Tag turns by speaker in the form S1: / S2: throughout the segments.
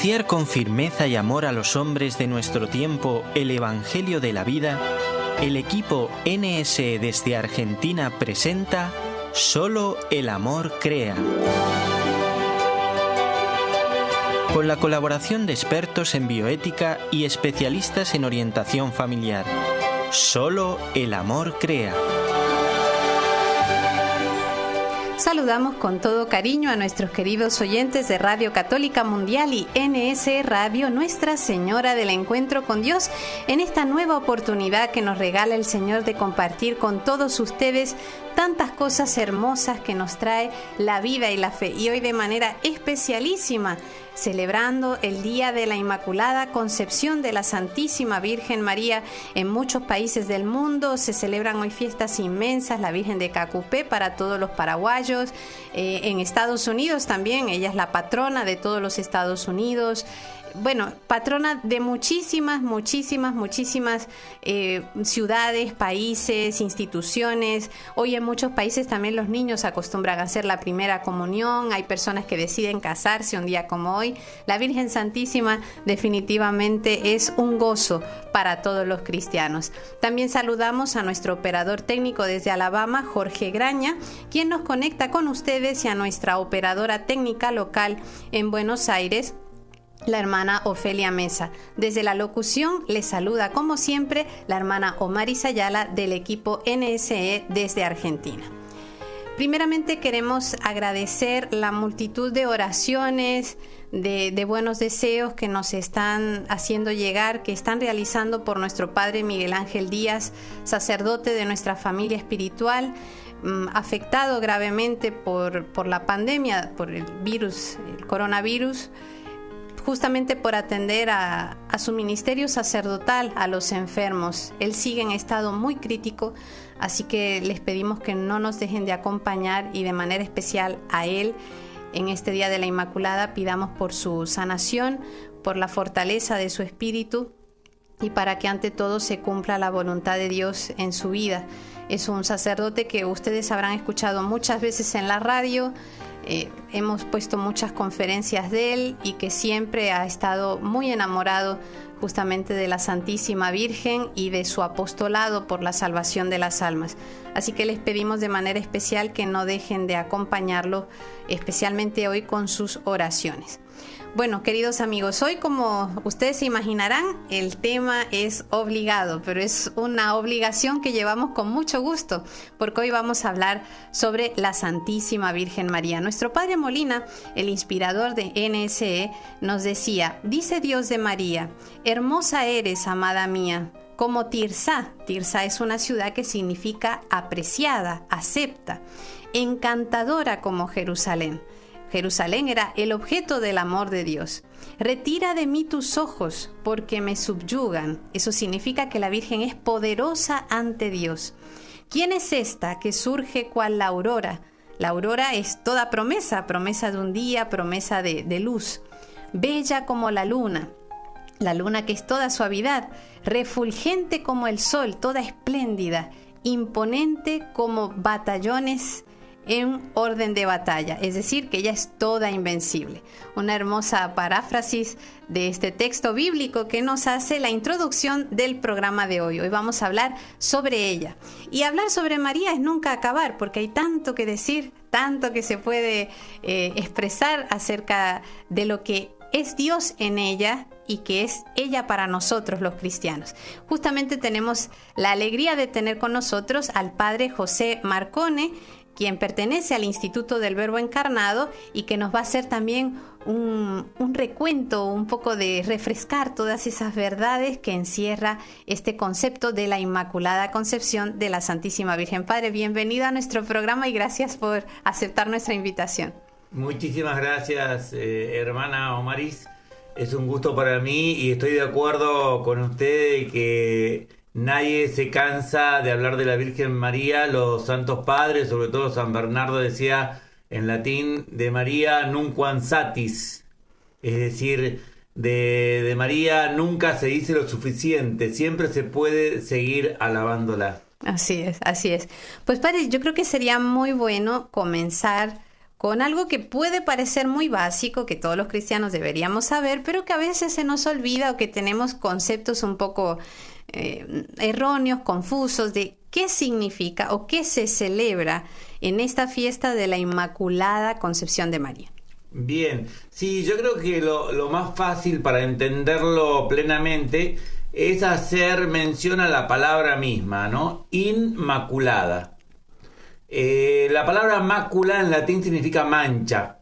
S1: anunciar con firmeza y amor a los hombres de nuestro tiempo el Evangelio de la vida, el equipo NSE desde Argentina presenta Solo el amor crea. Con la colaboración de expertos en bioética y especialistas en orientación familiar. Solo el amor crea.
S2: Saludamos con todo cariño a nuestros queridos oyentes de Radio Católica Mundial y NSE Radio Nuestra Señora del Encuentro con Dios en esta nueva oportunidad que nos regala el Señor de compartir con todos ustedes tantas cosas hermosas que nos trae la vida y la fe. Y hoy de manera especialísima, celebrando el Día de la Inmaculada Concepción de la Santísima Virgen María. En muchos países del mundo se celebran hoy fiestas inmensas, la Virgen de Cacupé para todos los paraguayos. En Estados Unidos también, ella es la patrona de todos los Estados Unidos. Bueno, patrona de muchísimas ciudades, países, instituciones. Hoy en muchos países también los niños acostumbran a hacer la primera comunión. Hay personas que deciden casarse un día como hoy. La Virgen Santísima definitivamente es un gozo para todos los cristianos. También saludamos a nuestro operador técnico desde Alabama, Jorge Graña, quien nos conecta con ustedes, y a nuestra operadora técnica local en Buenos Aires, la hermana Ofelia Mesa. Desde la locución les saluda como siempre la hermana Omaris Ayala del equipo NSE desde Argentina. Primeramente queremos agradecer la multitud de oraciones, de buenos deseos que nos están haciendo llegar, que están realizando por nuestro padre Miguel Ángel Díaz, sacerdote de nuestra familia espiritual, afectado gravemente por la pandemia, por el virus, el coronavirus, justamente por atender a su ministerio sacerdotal a los enfermos. Él sigue en estado muy crítico, así que les pedimos que no nos dejen de acompañar, y de manera especial a él en este Día de la Inmaculada pidamos por su sanación, por la fortaleza de su espíritu y para que ante todo se cumpla la voluntad de Dios en su vida. Es un sacerdote que ustedes habrán escuchado muchas veces en la radio. Hemos puesto muchas conferencias de él, y que siempre ha estado muy enamorado justamente de la Santísima Virgen y de su apostolado por la salvación de las almas. Así que les pedimos de manera especial que no dejen de acompañarlo, especialmente hoy con sus oraciones. Bueno, queridos amigos, hoy, como ustedes se imaginarán, el tema es obligado, pero es una obligación que llevamos con mucho gusto, porque hoy vamos a hablar sobre la Santísima Virgen María. Nuestro padre Molina, el inspirador de NSE, nos decía: dice Dios de María, hermosa eres, amada mía, como Tirzá. Tirzá es una ciudad que significa apreciada, acepta, encantadora como Jerusalén. Jerusalén era el objeto del amor de Dios. Retira de mí tus ojos, porque me subyugan. Eso significa que la Virgen es poderosa ante Dios. ¿Quién es esta que surge cual la aurora? La aurora es toda promesa de un día, promesa de luz. Bella como la luna que es toda suavidad, refulgente como el sol, toda espléndida, imponente como batallones en orden de batalla, es decir, que ella es toda invencible. Una hermosa paráfrasis de este texto bíblico que nos hace la introducción del programa de hoy. Hoy vamos a hablar sobre ella. Y hablar sobre María es nunca acabar, porque hay tanto que decir, tanto que se puede expresar acerca de lo que es Dios en ella y que es ella para nosotros los cristianos. Justamente tenemos la alegría de tener con nosotros al padre José Marcone, quien pertenece al Instituto del Verbo Encarnado, y que nos va a hacer también un recuento, un poco de refrescar todas esas verdades que encierra este concepto de la Inmaculada Concepción de la Santísima Virgen. Padre, bienvenido a nuestro programa y gracias por aceptar nuestra invitación.
S3: Muchísimas gracias, hermana Omaris. Es un gusto para mí y estoy de acuerdo con usted de que nadie se cansa de hablar de la Virgen María. Los santos padres, sobre todo San Bernardo, decía en latín de María nunquam satis, es decir, de María nunca se dice lo suficiente, siempre se puede seguir alabándola.
S2: Así es, así es. Pues padre, yo creo que sería muy bueno comenzar con algo que puede parecer muy básico, que todos los cristianos deberíamos saber, pero que a veces se nos olvida o que tenemos conceptos un poco erróneos, confusos de qué significa o qué se celebra en esta fiesta de la Inmaculada Concepción de María.
S3: Bien, sí, yo creo que lo más fácil para entenderlo plenamente es hacer mención a la palabra misma, ¿no? Inmaculada. La palabra mácula en latín significa mancha.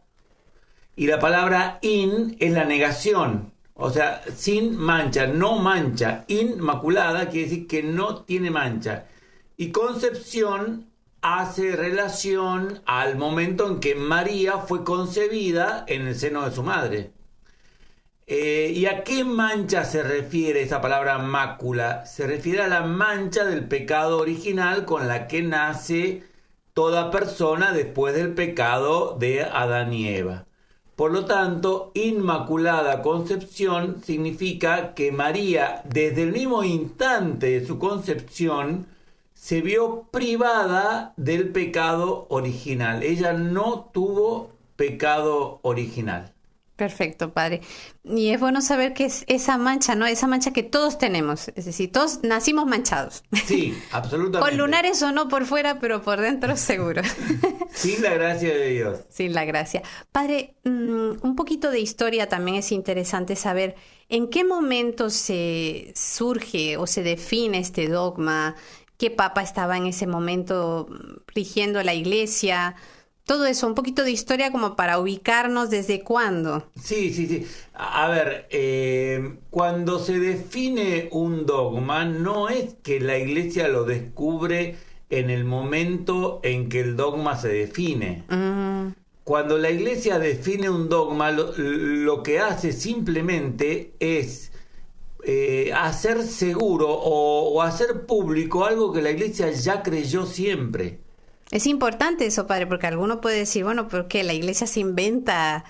S3: Y la palabra in es la negación. O sea, sin mancha, no mancha. Inmaculada quiere decir que no tiene mancha. Y concepción hace relación al momento en que María fue concebida en el seno de su madre. ¿Y a qué mancha se refiere esa palabra mácula? Se refiere a la mancha del pecado original con la que nace toda persona después del pecado de Adán y Eva. Por lo tanto, Inmaculada Concepción significa que María, desde el mismo instante de su concepción, se vio privada del pecado original. Ella no tuvo pecado original.
S2: Perfecto, padre. Y es bueno saber que es esa mancha, ¿no? Esa mancha que todos tenemos. Es decir, todos nacimos manchados.
S3: Sí, absolutamente.
S2: Con lunares o no por fuera, pero por dentro seguro.
S3: Sin la gracia de Dios.
S2: Sin la gracia. Padre, un poquito de historia también es interesante saber en qué momento se surge o se define este dogma, qué papa estaba en ese momento rigiendo la iglesia. Todo eso, un poquito de historia como para ubicarnos desde cuándo.
S3: Sí. A ver, cuando se define un dogma, no es que la iglesia lo descubre en el momento en que el dogma se define. Cuando la iglesia define un dogma, lo que hace simplemente es hacer seguro o hacer público algo que la iglesia ya creyó siempre.
S2: Es importante eso, padre, porque alguno puede decir, bueno, ¿por qué la iglesia se inventa?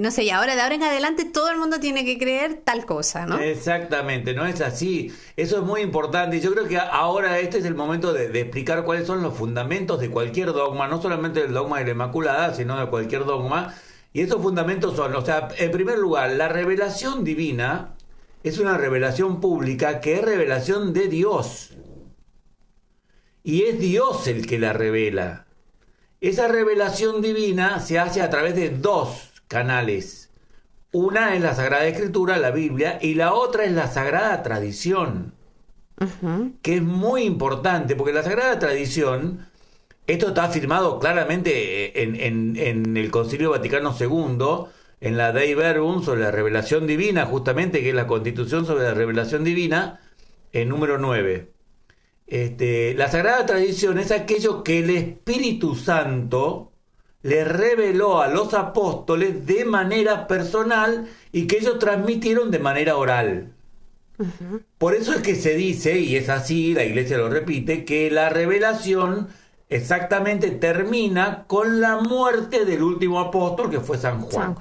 S2: No sé, y ahora de ahora en adelante todo el mundo tiene que creer tal cosa, ¿no?
S3: Exactamente, no es así. Eso es muy importante y yo creo que ahora este es el momento de explicar cuáles son los fundamentos de cualquier dogma, no solamente del dogma de la Inmaculada, sino de cualquier dogma. Y esos fundamentos son, o sea, en primer lugar, la revelación divina es una revelación pública que es revelación de Dios. Y es Dios el que la revela. Esa revelación divina se hace a través de dos canales. Una es la Sagrada Escritura, la Biblia, y la otra es la Sagrada Tradición. Que es muy importante, porque la Sagrada Tradición, esto está afirmado claramente en el Concilio Vaticano II, en la Dei Verbum sobre la revelación divina, justamente, que es la Constitución sobre la revelación divina, en número 9. La Sagrada Tradición es aquello que el Espíritu Santo le reveló a los apóstoles de manera personal y que ellos transmitieron de manera oral. Por eso es que se dice, y es así, la Iglesia lo repite, que la revelación exactamente termina con la muerte del último apóstol, que fue San Juan.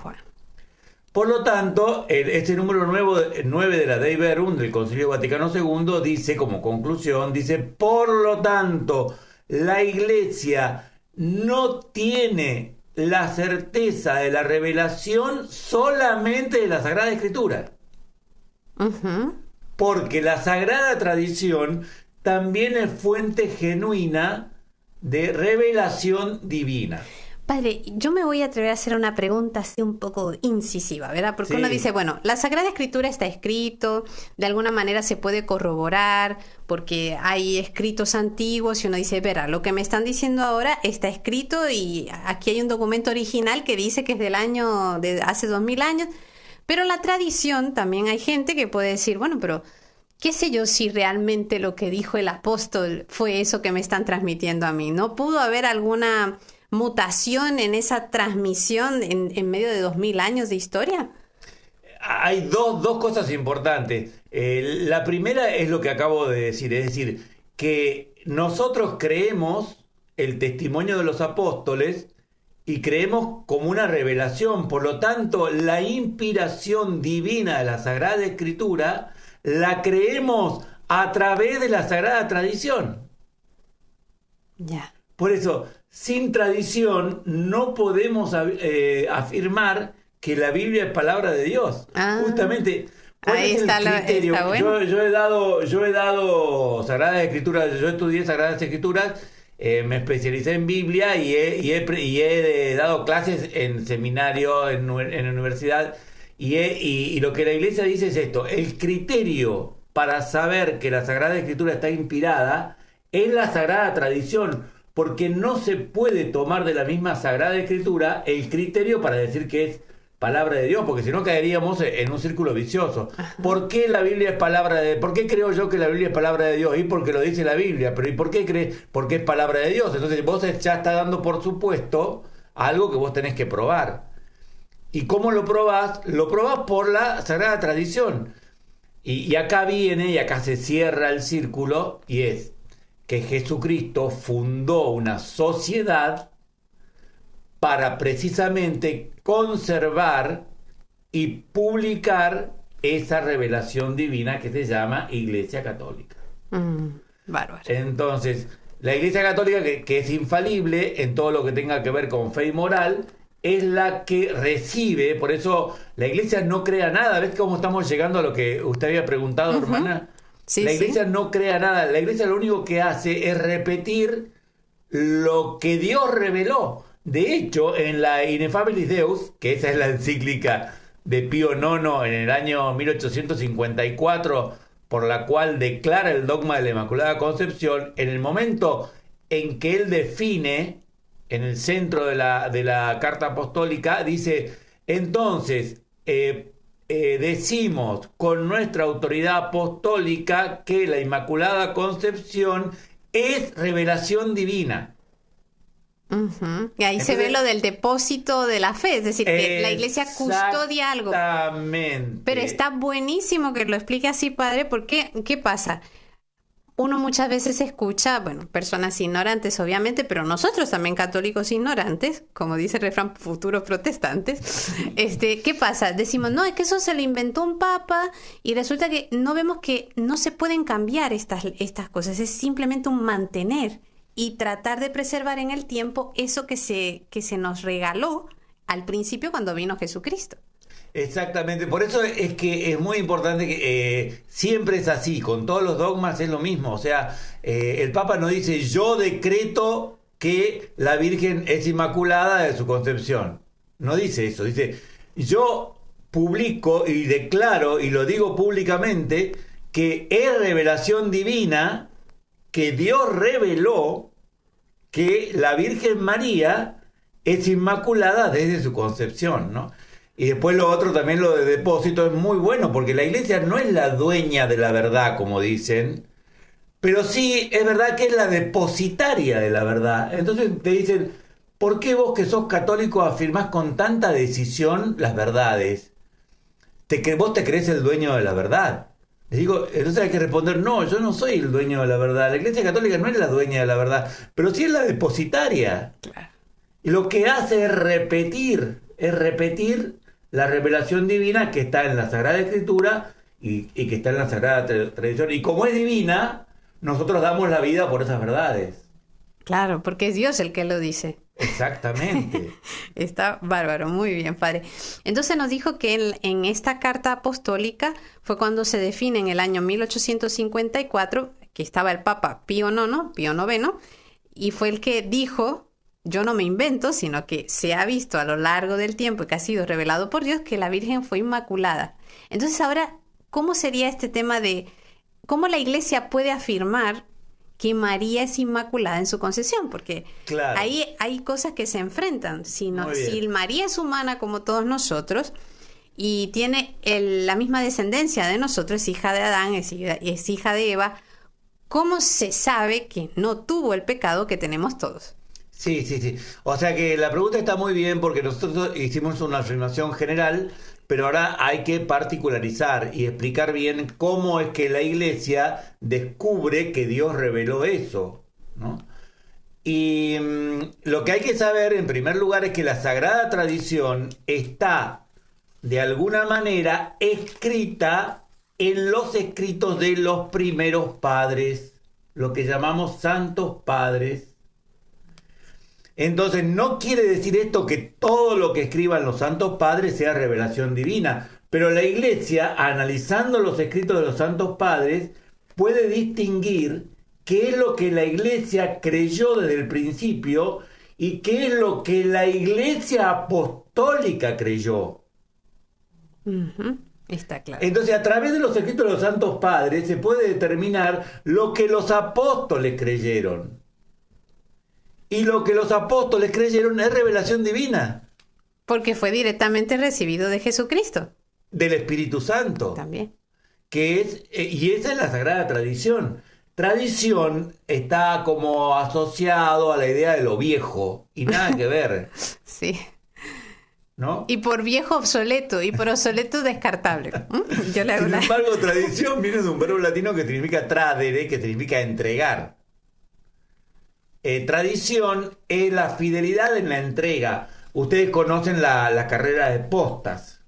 S3: Por lo tanto, este número 9 de la Dei Verbum del Concilio Vaticano II dice, como conclusión, dice, por lo tanto, la Iglesia no tiene la certeza de la revelación solamente de la Sagrada Escritura. Porque la Sagrada Tradición también es fuente genuina de revelación divina.
S2: Padre, yo me voy a atrever a hacer una pregunta así un poco incisiva, ¿verdad? Porque uno dice, bueno, la Sagrada Escritura está escrito, de alguna manera se puede corroborar, porque hay escritos antiguos y uno dice, verá, lo que me están diciendo ahora está escrito y aquí hay un documento original que dice que es del año, de hace 2000 años, pero la tradición también hay gente que puede decir, bueno, pero qué sé yo si realmente lo que dijo el apóstol fue eso que me están transmitiendo a mí, ¿no? ¿Pudo haber alguna mutación en esa transmisión en medio de 2000 años de historia?
S3: Hay dos cosas importantes. La primera es lo que acabo de decir, es decir, que nosotros creemos el testimonio de los apóstoles y creemos como una revelación. Por lo tanto, la inspiración divina de la Sagrada Escritura la creemos a través de la Sagrada Tradición.
S2: Ya.
S3: Por eso, sin tradición no podemos afirmar que la Biblia es palabra de Dios. Justamente, ¿cuál es el criterio?
S2: Está bueno.
S3: Yo he dado Sagradas Escrituras, yo estudié Sagradas Escrituras, me especialicé en Biblia y he dado clases en seminario, en universidad, y lo que la Iglesia dice es esto: el criterio para saber que la Sagrada Escritura está inspirada es la Sagrada Tradición, porque no se puede tomar de la misma Sagrada Escritura el criterio para decir que es palabra de Dios, porque si no caeríamos en un círculo vicioso. ¿Por qué la Biblia es palabra de Dios? ¿Por qué creo yo que la Biblia es palabra de Dios? Y porque lo dice la Biblia. Pero ¿y por qué crees? Porque es palabra de Dios. Entonces vos ya estás dando por supuesto algo que vos tenés que probar. ¿Y cómo lo probás? Lo probás por la Sagrada Tradición. Y acá viene, y acá se cierra el círculo, y es que Jesucristo fundó una sociedad para precisamente conservar y publicar esa revelación divina que se llama Iglesia Católica.
S2: Bárbaro.
S3: Entonces, la Iglesia Católica, que es infalible en todo lo que tenga que ver con fe y moral, es la que recibe. Por eso la Iglesia no crea nada. ¿Ves cómo estamos llegando a lo que usted había preguntado, hermana?
S2: Sí,
S3: la Iglesia no crea nada. La Iglesia lo único que hace es repetir lo que Dios reveló. De hecho, en la Ineffabilis Deus, que esa es la encíclica de Pío IX en el año 1854, por la cual declara el dogma de la Inmaculada Concepción, en el momento en que él define, en el centro de la Carta Apostólica, dice: entonces, decimos con nuestra autoridad apostólica que la Inmaculada Concepción es revelación divina.
S2: Y ahí se ve lo del depósito de la fe, es decir, que la Iglesia custodia algo.
S3: Exactamente.
S2: Pero está buenísimo que lo explique así, padre, porque ¿qué pasa? Uno muchas veces escucha, bueno, personas ignorantes obviamente, pero nosotros también católicos ignorantes, como dice el refrán, futuros protestantes, ¿qué pasa? Decimos, no, es que eso se lo inventó un papa, y resulta que no vemos que no se pueden cambiar estas cosas, es simplemente un mantener y tratar de preservar en el tiempo eso que se nos regaló al principio cuando vino Jesucristo.
S3: Exactamente, por eso es que es muy importante que siempre es así, con todos los dogmas es lo mismo. O sea, el Papa no dice: yo decreto que la Virgen es inmaculada de su concepción. No dice eso, dice: yo publico y declaro y lo digo públicamente que es revelación divina, que Dios reveló que la Virgen María es inmaculada desde su concepción, ¿no? Y después lo otro, también lo de depósito, es muy bueno, porque la Iglesia no es la dueña de la verdad, como dicen, pero sí es verdad que es la depositaria de la verdad. Entonces te dicen: ¿por qué vos, que sos católico, afirmás con tanta decisión las verdades? ¿Vos te crees el dueño de la verdad? Les digo, entonces hay que responder: no, yo no soy el dueño de la verdad. La Iglesia Católica no es la dueña de la verdad, pero sí es la depositaria.
S2: Claro.
S3: Y lo que hace es repetir la revelación divina que está en la Sagrada Escritura y que está en la Sagrada Tradición. Y como es divina, nosotros damos la vida por esas verdades.
S2: Claro, porque es Dios el que lo dice.
S3: Exactamente.
S2: Está bárbaro, muy bien, padre. Entonces nos dijo que en esta carta apostólica fue cuando se define en el año 1854, que estaba el Papa Pío IX, y fue el que dijo: yo no me invento, sino que se ha visto a lo largo del tiempo y que ha sido revelado por Dios que la Virgen fue inmaculada. Entonces ahora, ¿cómo sería este tema de cómo la Iglesia puede afirmar que María es inmaculada en su concepción? Porque
S3: claro,
S2: ahí hay cosas que se enfrentan. Si María es humana como todos nosotros y tiene la misma descendencia de nosotros, es hija de Adán, es hija de Eva, ¿cómo se sabe que no tuvo el pecado que tenemos todos?
S3: Sí. O sea que la pregunta está muy bien, porque nosotros hicimos una afirmación general, pero ahora hay que particularizar y explicar bien cómo es que la Iglesia descubre que Dios reveló eso, ¿no? Y lo que hay que saber, en primer lugar, es que la Sagrada Tradición está, de alguna manera, escrita en los escritos de los primeros padres, lo que llamamos santos padres. Entonces no quiere decir esto que todo lo que escriban los santos padres sea revelación divina, pero la Iglesia, analizando los escritos de los santos padres, puede distinguir qué es lo que la Iglesia creyó desde el principio y qué es lo que la Iglesia apostólica creyó.
S2: Está claro.
S3: Entonces, a través de los escritos de los santos padres se puede determinar lo que los apóstoles creyeron. Y lo que los apóstoles creyeron es revelación divina.
S2: Porque fue directamente recibido de Jesucristo.
S3: Del Espíritu Santo.
S2: También.
S3: Que es, y esa es la Sagrada Tradición. Tradición está como asociado a la idea de lo viejo y nada que ver.
S2: Sí.
S3: ¿No?
S2: Y por viejo obsoleto, y por obsoleto descartable. Yo le hago
S3: Sin embargo, tradición viene de un verbo latino que significa tradere, que significa entregar. Tradición es la fidelidad en la entrega. Ustedes conocen la carrera de postas.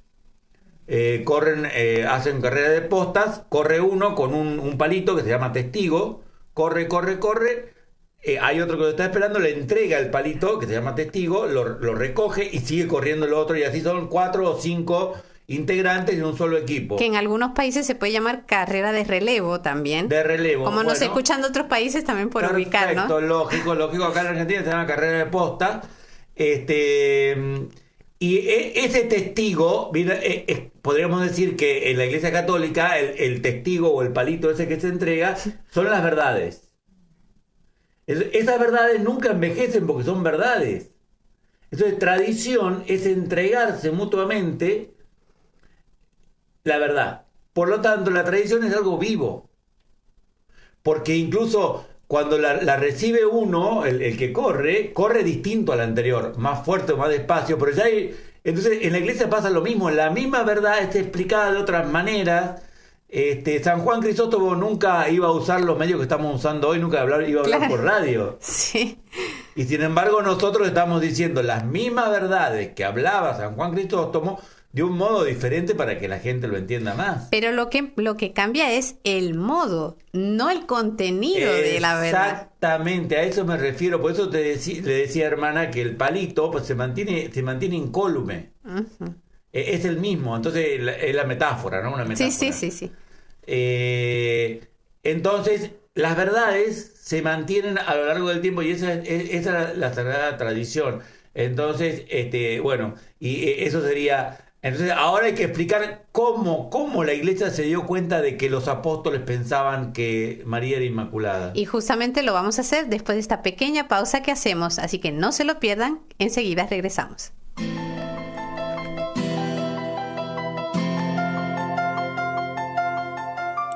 S3: Hacen carrera de postas, corre uno con un palito que se llama testigo, corre. Hay otro que lo está esperando, le entrega el palito que se llama testigo, lo recoge y sigue corriendo el otro, y así son 4 o 5 integrantes de un solo equipo.
S2: Que en algunos países se puede llamar carrera de relevo también.
S3: De relevo.
S2: Como nos escuchan de otros países también por ubicar, ¿no?
S3: Perfecto, lógico. Acá en Argentina se llama carrera de posta. Y ese testigo, podríamos decir que en la Iglesia Católica el testigo o el palito ese que se entrega son las verdades. Esas verdades nunca envejecen porque son verdades. Entonces, tradición es entregarse mutuamente la verdad. Por lo tanto, la tradición es algo vivo. Porque incluso cuando la recibe uno, el que corre distinto al anterior, más fuerte o más despacio, pero ya hay... Entonces, en la Iglesia pasa lo mismo, la misma verdad está explicada de otras maneras. San Juan Crisóstomo nunca iba a usar los medios que estamos usando hoy, nunca iba a hablar por radio.
S2: Sí.
S3: Y sin embargo, nosotros estamos diciendo las mismas verdades que hablaba San Juan Crisóstomo de un modo diferente para que la gente lo entienda más.
S2: Pero lo que cambia es el modo, no el contenido de la verdad.
S3: Exactamente, a eso me refiero. Por eso le decía, hermana, que el palito pues, se mantiene incólume. Uh-huh. Es el mismo, entonces es la metáfora, ¿no? Una metáfora.
S2: Sí.
S3: Entonces, las verdades se mantienen a lo largo del tiempo y esa es la Sagrada Tradición. Entonces, bueno, y eso sería... Entonces, ahora hay que explicar cómo la Iglesia se dio cuenta de que los apóstoles pensaban que María era inmaculada.
S2: Y justamente lo vamos a hacer después de esta pequeña pausa que hacemos, así que no se lo pierdan, enseguida regresamos.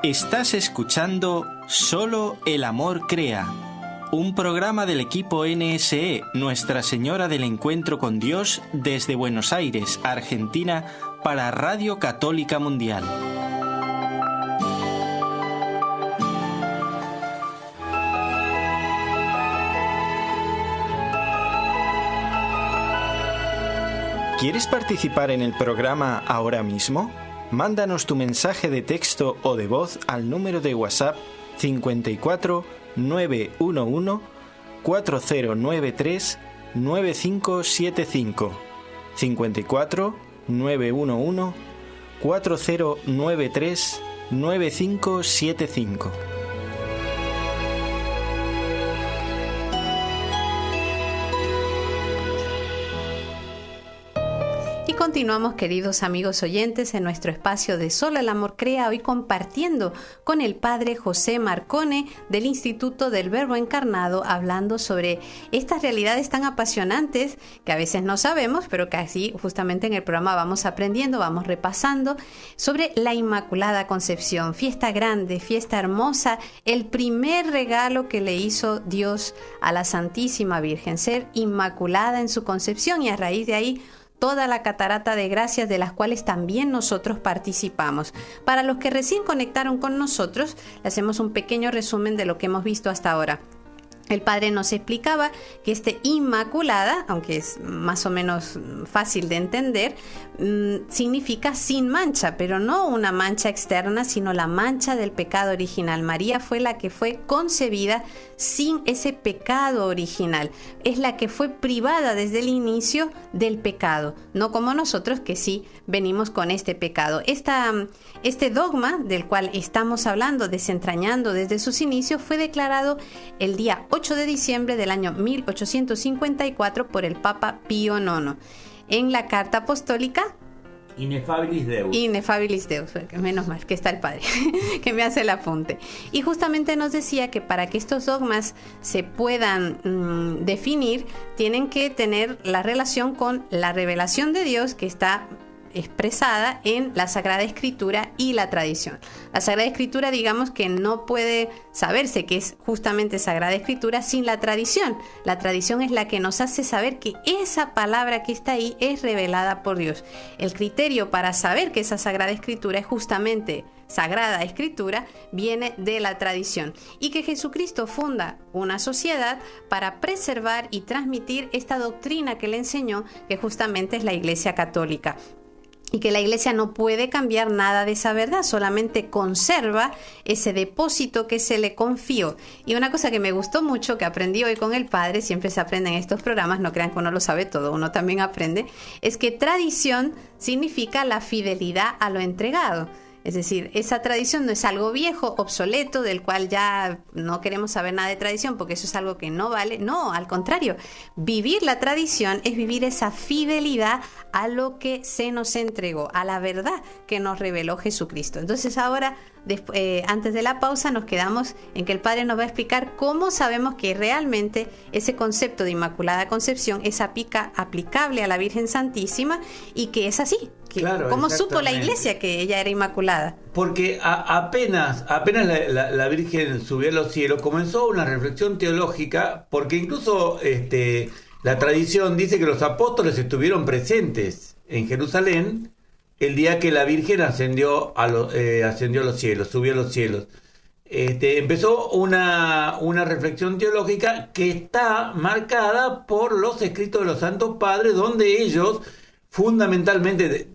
S1: Estás escuchando Solo el Amor Crea, un programa del equipo NSE Nuestra Señora del Encuentro con Dios desde Buenos Aires, Argentina, para Radio Católica Mundial. ¿Quieres participar en el programa ahora mismo? Mándanos tu mensaje de texto o de voz al número de WhatsApp 54 911 4093 9575. 54 911 4093 9575.
S2: Continuamos, queridos amigos oyentes, en nuestro espacio de Solo el Amor Crea, hoy compartiendo con el padre José Marcone del Instituto del Verbo Encarnado, hablando sobre estas realidades tan apasionantes que a veces no sabemos, pero que así justamente en el programa vamos aprendiendo, vamos repasando, sobre la Inmaculada Concepción, fiesta grande, fiesta hermosa, el primer regalo que le hizo Dios a la Santísima Virgen, ser inmaculada en su concepción, y a raíz de ahí toda la catarata de gracias de las cuales también nosotros participamos. Para los que recién conectaron con nosotros, le hacemos un pequeño resumen de lo que hemos visto hasta ahora. el padre nos explicaba que inmaculada, aunque es más o menos fácil de entender, significa sin mancha, pero no una mancha externa, sino la mancha del pecado original. María fue la que fue concebida sin ese pecado original. Es la que fue privada desde el inicio del pecado, no como nosotros que sí venimos con este pecado. Este dogma del cual estamos hablando, desentrañando desde sus inicios, fue declarado el día 8 de diciembre del año 1854 por el Papa Pío IX en la Carta Apostólica
S3: Ineffabilis Deus.
S2: Ineffabilis Deus, menos mal que está el padre que me hace el apunte. Y justamente nos decía que para que estos dogmas se puedan definir, tienen que tener la relación con la revelación de Dios que está expresada en la Sagrada Escritura y la tradición. La Sagrada Escritura, digamos que no puede saberse que es justamente Sagrada Escritura sin la tradición. La tradición es la que nos hace saber que esa palabra que está ahí es revelada por Dios. El criterio para saber que esa Sagrada Escritura es justamente Sagrada Escritura viene de la tradición, y que Jesucristo funda una sociedad para preservar y transmitir esta doctrina que le enseñó, que justamente es la Iglesia Católica. Y que la Iglesia no puede cambiar nada de esa verdad, solamente conserva ese depósito que se le confió. Y una cosa que me gustó mucho, que aprendí hoy con el padre, siempre se aprende en estos programas, no crean que uno lo sabe todo, uno también aprende, es que tradición significa la fidelidad a lo entregado. Es decir, esa tradición no es algo viejo, obsoleto, del cual ya no queremos saber nada de tradición porque eso es algo que no vale. No, al contrario, vivir la tradición es vivir esa fidelidad a lo que se nos entregó, a la verdad que nos reveló Jesucristo. Entonces ahora, antes de la pausa, nos quedamos en que el Padre nos va a explicar cómo sabemos que realmente ese concepto de Inmaculada Concepción es aplicable a la Virgen Santísima y que es así.
S3: Claro,
S2: ¿cómo supo la Iglesia que ella era inmaculada?
S3: Porque apenas la Virgen subió a los cielos, comenzó una reflexión teológica, porque incluso la tradición dice que los apóstoles estuvieron presentes en Jerusalén el día que la Virgen ascendió a los cielos, subió a los cielos. Empezó una reflexión teológica que está marcada por los escritos de los Santos Padres, donde ellos fundamentalmente,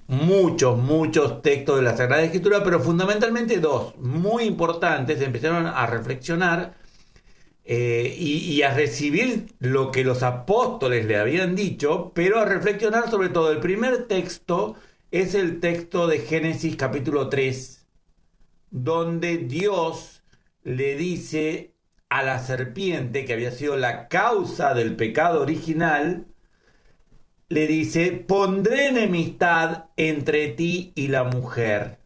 S3: muchos textos de la Sagrada Escritura, pero fundamentalmente dos muy importantes, empezaron a reflexionar y a recibir lo que los apóstoles le habían dicho, pero a reflexionar sobre todo. El primer texto es el texto de Génesis capítulo 3, donde Dios le dice a la serpiente, que había sido la causa del pecado original, le dice: pondré enemistad entre ti y la mujer.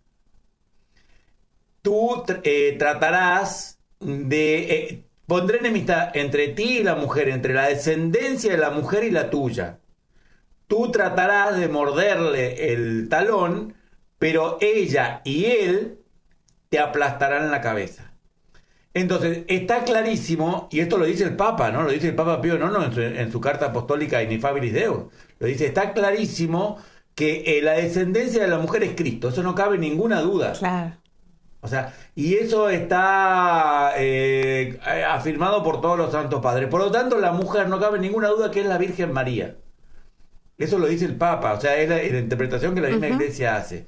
S3: Tú tratarás de... pondré enemistad entre ti y la mujer, entre la descendencia de la mujer y la tuya. Tú tratarás de morderle el talón, pero ella y él te aplastarán la cabeza. Entonces, está clarísimo, y esto lo dice el Papa, ¿no? Lo dice el Papa Pío IX en su carta apostólica Ineffabilis Deus. Lo dice, está clarísimo que la descendencia de la mujer es Cristo. Eso no cabe ninguna duda.
S2: Claro.
S3: O sea, y eso está afirmado por todos los santos padres. Por lo tanto, la mujer no cabe ninguna duda que es la Virgen María. Eso lo dice el Papa, o sea, es la interpretación que la misma Iglesia hace.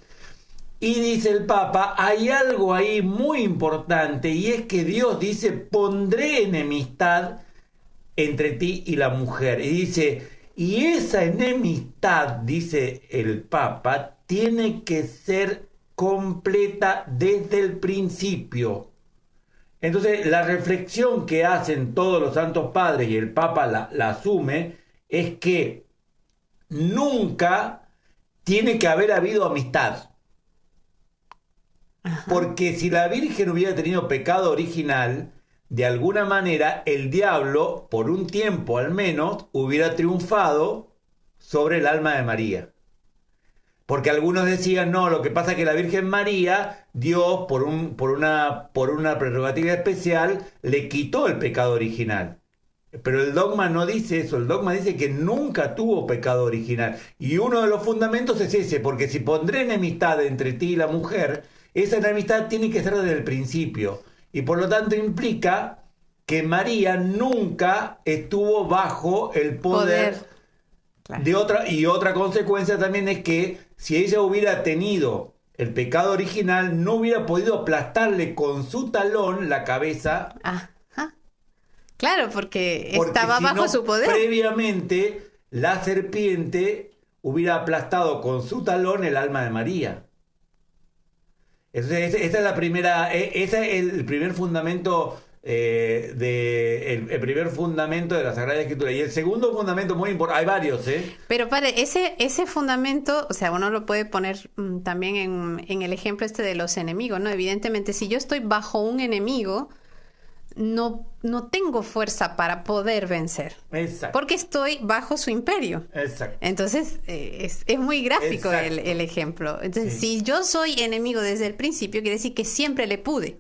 S3: Y dice el Papa, hay algo ahí muy importante, y es que Dios dice: pondré enemistad entre ti y la mujer. Y dice, y esa enemistad, dice el Papa, tiene que ser completa desde el principio. Entonces, la reflexión que hacen todos los santos padres, y el Papa la asume, es que nunca tiene que haber habido amistad. Porque si la Virgen hubiera tenido pecado original, de alguna manera el diablo, por un tiempo al menos, hubiera triunfado sobre el alma de María. Porque algunos decían, no, lo que pasa es que la Virgen María, Dios, por una prerrogativa especial, le quitó el pecado original. Pero el dogma no dice eso, el dogma dice que nunca tuvo pecado original. Y uno de los fundamentos es ese, porque si pondré enemistad entre ti y la mujer, esa enemistad tiene que ser desde el principio. Y por lo tanto implica que María nunca estuvo bajo el poder.
S2: Claro.
S3: De otra, y otra consecuencia también es que si ella hubiera tenido el pecado original, no hubiera podido aplastarle con su talón la cabeza.
S2: Ajá. Claro, porque estaba
S3: si
S2: bajo
S3: no,
S2: su poder.
S3: Previamente, la serpiente hubiera aplastado con su talón el alma de María. Entonces, esa es la primera, ese es el primer fundamento. El primer fundamento de la Sagrada Escritura. Y el segundo fundamento muy importante, hay varios,
S2: pero padre, ese fundamento, o sea, uno lo puede poner también en el ejemplo de los enemigos, ¿no? Evidentemente, si yo estoy bajo un enemigo, no tengo fuerza para poder vencer.
S3: Exacto.
S2: Porque estoy bajo su imperio.
S3: Exacto.
S2: Entonces, es muy gráfico el ejemplo. Entonces, si yo soy enemigo desde el principio, quiere decir que siempre le pude.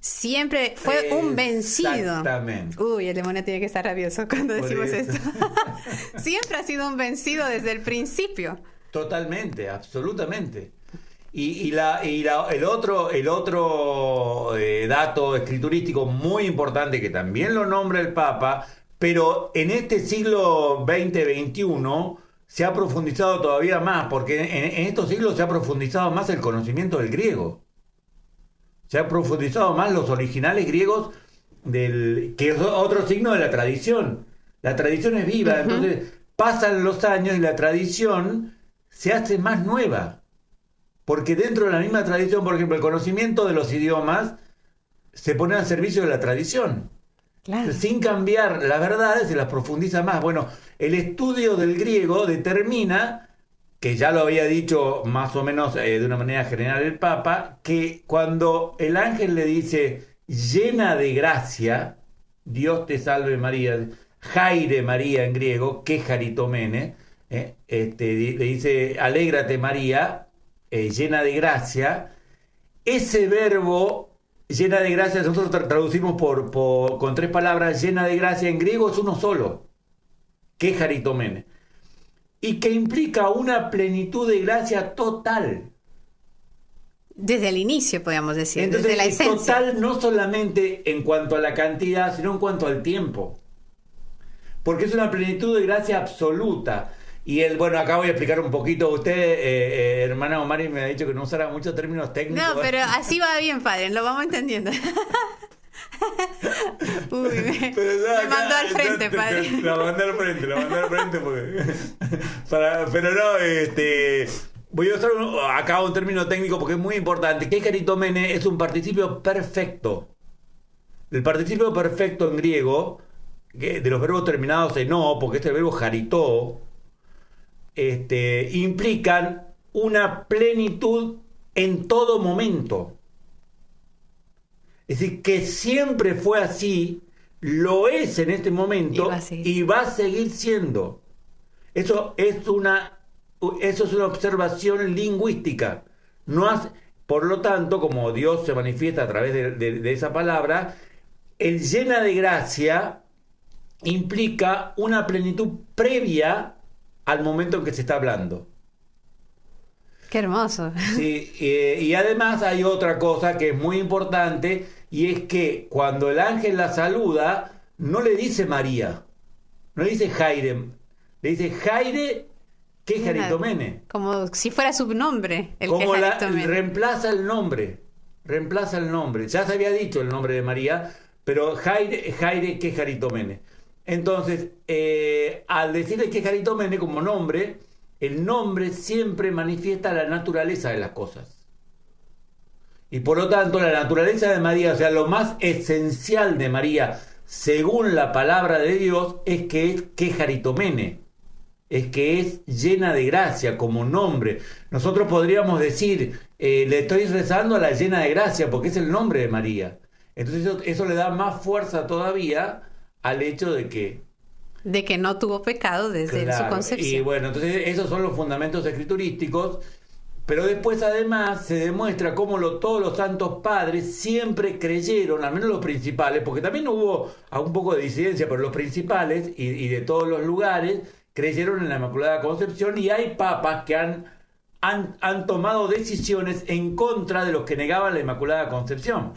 S2: Siempre fue un vencido.
S3: Exactamente.
S2: Uy, el demonio tiene que estar rabioso cuando decimos esto. Siempre ha sido un vencido desde el principio.
S3: Totalmente, absolutamente. El otro dato escriturístico muy importante que también lo nombra el Papa, pero en este siglo XX-XXI se ha profundizado todavía más, porque en estos siglos se ha profundizado más el conocimiento del griego. Se ha profundizado más los originales griegos, que es otro signo de la tradición. La tradición es viva, entonces pasan los años y la tradición se hace más nueva. Porque dentro de la misma tradición, por ejemplo, el conocimiento de los idiomas se pone al servicio de la tradición.
S2: Claro.
S3: Sin cambiar las verdades, se las profundiza más. Bueno, el estudio del griego determina, que ya lo había dicho más o menos de una manera general el Papa, que cuando el ángel le dice, llena de gracia, Dios te salve María, Jaire María en griego, que jaritomene, le dice, alégrate María, llena de gracia, ese verbo, llena de gracia, nosotros traducimos con tres palabras, llena de gracia en griego es uno solo, que jaritomene. Y que implica una plenitud de gracia total.
S2: Desde el inicio, podríamos decir,
S3: entonces,
S2: desde la esencia.
S3: Total no solamente en cuanto a la cantidad, sino en cuanto al tiempo. Porque es una plenitud de gracia absoluta. Y bueno, acá voy a explicar un poquito. Usted, hermana Omari, me ha dicho que no usara muchos términos técnicos.
S2: No, pero así va bien, padre, lo vamos entendiendo. Uy, me mandó al frente, padre.
S3: La mandé al frente porque... pero no, voy a usar acá un término técnico porque es muy importante. Que jaritomene es un participio perfecto. El participio perfecto en griego, de los verbos terminados en o, porque este verbo jaritó, implican una plenitud en todo momento. Es decir, que siempre fue así, lo es en este momento y va a seguir siendo. Eso es una observación lingüística. Por lo tanto, como Dios se manifiesta a través de esa palabra, el llena de gracia implica una plenitud previa al momento en que se está hablando.
S2: Qué hermoso.
S3: Sí, y además hay otra cosa que es muy importante, y es que cuando el ángel la saluda, no le dice María, no le dice Jaire, le dice Jaire que jaritomene.
S2: Como si fuera su nombre.
S3: Como reemplaza el nombre. Ya se había dicho el nombre de María, pero Jaire que jaritomene. Entonces, al decirle que jaritomene como nombre, el nombre siempre manifiesta la naturaleza de las cosas. Y por lo tanto, la naturaleza de María, o sea, lo más esencial de María, según la palabra de Dios, es que jaritomene. Es que es llena de gracia como nombre. Nosotros podríamos decir, le estoy rezando a la llena de gracia, porque es el nombre de María. Entonces eso le da más fuerza todavía al hecho de que
S2: no tuvo pecado desde su concepción.
S3: Y bueno, entonces esos son los fundamentos escriturísticos, pero después además se demuestra cómo todos los santos padres siempre creyeron, al menos los principales, porque también hubo un poco de disidencia, pero los principales y de todos los lugares creyeron en la Inmaculada Concepción, y hay papas que han han tomado decisiones en contra de los que negaban la Inmaculada Concepción.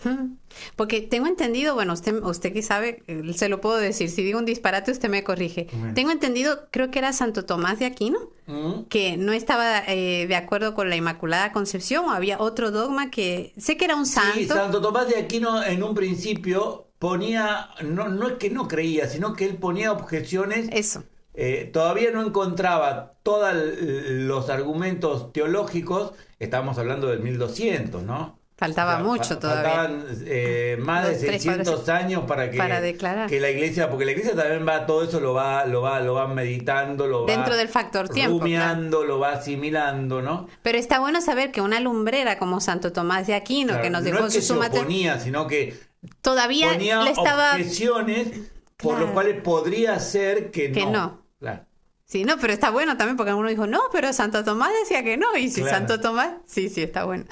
S2: Porque tengo entendido, bueno, usted que sabe, se lo puedo decir, si digo un disparate usted me corrige. Tengo entendido, creo que era Santo Tomás de Aquino, que no estaba de acuerdo con la Inmaculada Concepción, o había otro dogma que, sé que era un santo.
S3: Sí, Santo Tomás de Aquino en un principio ponía, no es que no creía, sino que él ponía objeciones.
S2: Eso.
S3: Todavía no encontraba todos los argumentos teológicos, estábamos hablando del 1200, ¿no?
S2: Faltaba mucho todavía.
S3: Faltaban más de 600 años para
S2: declarar.
S3: Que la Iglesia, porque la Iglesia también va, todo eso lo va meditando, lo
S2: dentro
S3: va
S2: del factor tiempo,
S3: rumiando,
S2: claro.
S3: Lo va asimilando, ¿no?
S2: Pero está bueno saber que una lumbrera como Santo Tomás de Aquino, claro, que nos dejó
S3: no es que
S2: su
S3: se oponía, sino que
S2: todavía
S3: ponía
S2: le estaba
S3: objeciones, por lo cual podría ser que no. Claro.
S2: Sí, no, pero está bueno también porque uno dijo, no, pero Santo Tomás decía que no, y si
S3: claro.
S2: Santo Tomás, sí, está bueno.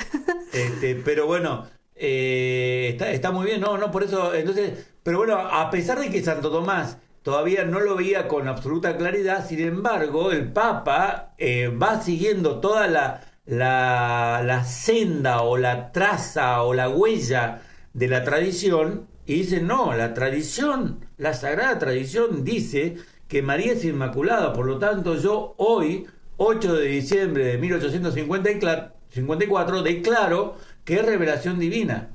S3: Pero bueno, está muy bien, no, por eso, entonces, pero bueno, a pesar de que Santo Tomás todavía no lo veía con absoluta claridad, sin embargo, el Papa va siguiendo toda la senda o la traza o la huella de la tradición y dice, no, la tradición, la sagrada tradición dice que María es inmaculada, por lo tanto yo hoy, 8 de diciembre de 1854, declaro que es revelación divina.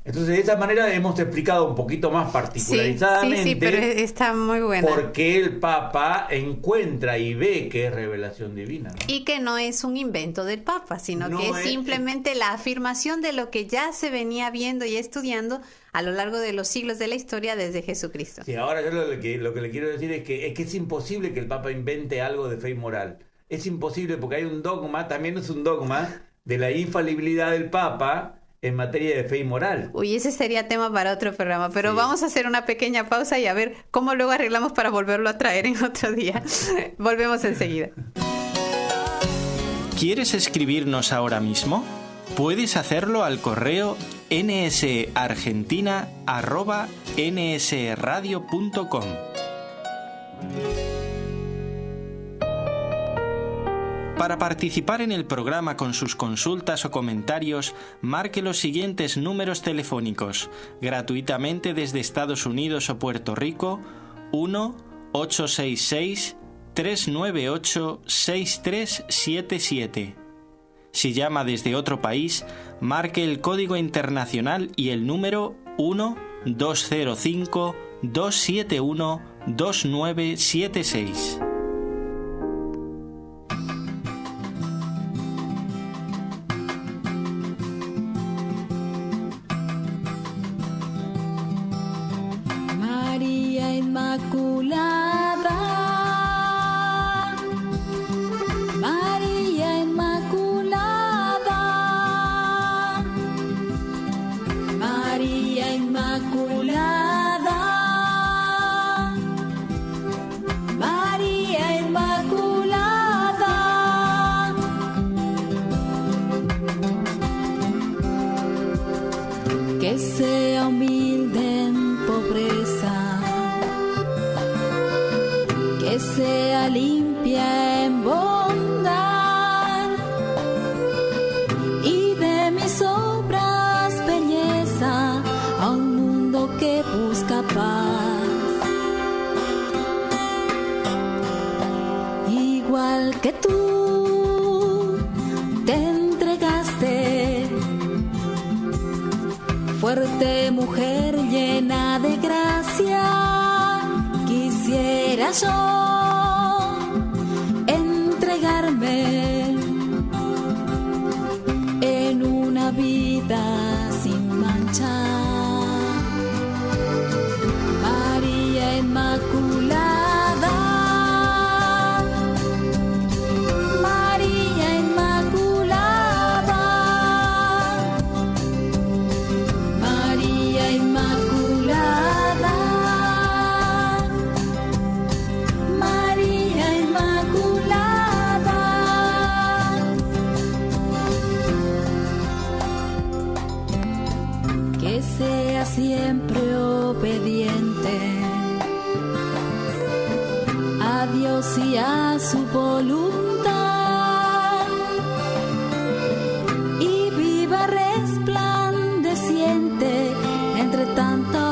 S3: Entonces de esa manera hemos explicado un poquito más particularizadamente
S2: sí, pero está muy buena.
S3: Por qué el Papa encuentra y ve que es revelación divina, ¿no?
S2: Y que no es un invento del Papa, sino que es simplemente la afirmación de lo que ya se venía viendo y estudiando a lo largo de los siglos de la historia desde Jesucristo.
S3: Sí, ahora yo lo que le quiero decir es que es imposible que el Papa invente algo de fe y moral. Es imposible porque hay un dogma, también es un dogma de la infalibilidad del Papa en materia de fe y moral.
S2: Uy, ese sería tema para otro programa, pero vamos a hacer una pequeña pausa y a ver cómo luego arreglamos para volverlo a traer en otro día. Volvemos enseguida.
S1: ¿Quieres escribirnos ahora mismo? Puedes hacerlo al correo nsargentina@nsradio.com. Para participar en el programa con sus consultas o comentarios, marque los siguientes números telefónicos, gratuitamente desde Estados Unidos o Puerto Rico: 1-866-398-6377. Si llama desde otro país, marque el código internacional y el número 1-205-271-2976.
S4: María Inmaculada, María Inmaculada, María Inmaculada, María Inmaculada, que sea humilde en pobreza, que sea limpia en bondad, y de mis obras belleza a un mundo que busca paz. Igual que tú te entregaste, fuerte mujer llena de gracia, quisiera yo entregarme en una vida sin mancha. María Inmaculada, María Inmaculada, María Inmaculada, María Inmaculada, que sea siempre obediente a Dios y a su voluntad,